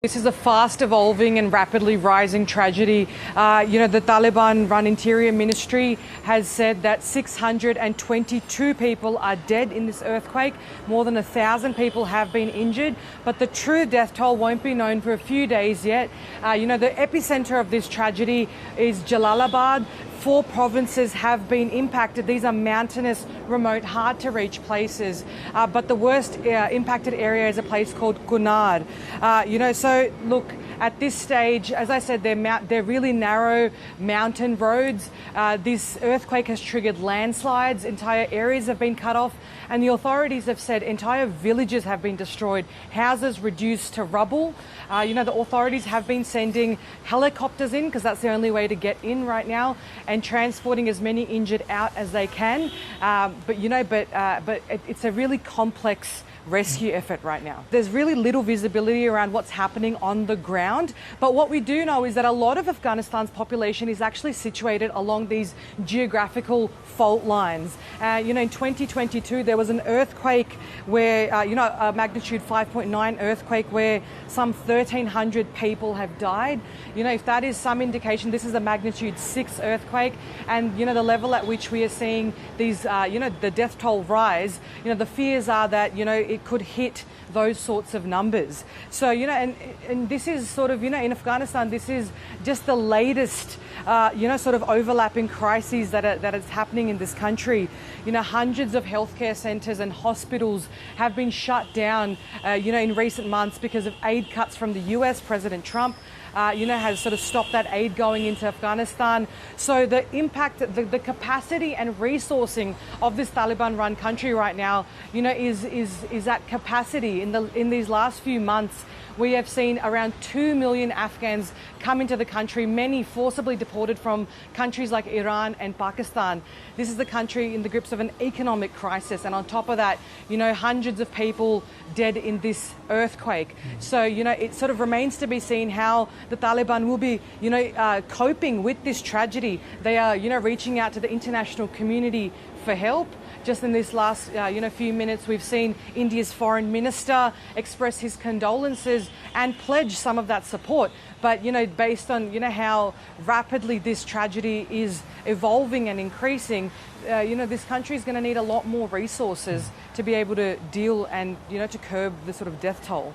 This is a fast evolving and rapidly rising tragedy. The Taliban-run Interior Ministry has said that 622 people are dead in this earthquake. More than 1,000 people have been injured, but the true death toll won't be known for a few days yet. The epicenter of this tragedy is Jalalabad. 4 provinces have been impacted. These are mountainous, remote, hard to reach places. But the worst impacted area is a place called Kunar. So look, at this stage, as I said, they're really narrow mountain roads. This earthquake has triggered landslides. Entire areas have been cut off. And the authorities have said entire villages have been destroyed, houses reduced to rubble. The authorities have been sending helicopters in because that's the only way to get in right now, and transporting as many injured out as they can. But it's a really complex rescue effort right now. There's really little visibility around what's happening on the ground, but what we do know is that a lot of Afghanistan's population is actually situated along these geographical fault lines. In 2022 there was an earthquake where, a magnitude 5.9 earthquake where some 1,300 people have died. If that is some indication, this is a magnitude 6 earthquake, and the level at which we are seeing these, the death toll rise, the fears are that, it could hit those sorts of numbers. So, and this is sort of, in Afghanistan, this is just the latest, sort of overlapping crises that is happening in this country. Hundreds of healthcare centres and hospitals have been shut down, in recent months because of aid cuts from the US. President Trump, has sort of stopped that aid going into Afghanistan. So the impact, the capacity and resourcing of this Taliban-run country right now, is at capacity. In these last few months, we have seen around 2 million Afghans come into the country, many forcibly deported from countries like Iran and Pakistan. This is the country in the grips of an economic crisis, and on top of that, hundreds of people dead in this earthquake. So, it sort of remains to be seen how the Taliban will be, coping with this tragedy. They are, reaching out to the international community for help. Just in this last, few minutes, we've seen India's foreign minister express his condolences and pledge some of that support. But, based on, how rapidly this tragedy is evolving and increasing, this country is going to need a lot more resources to be able to deal and, to curb the sort of death toll.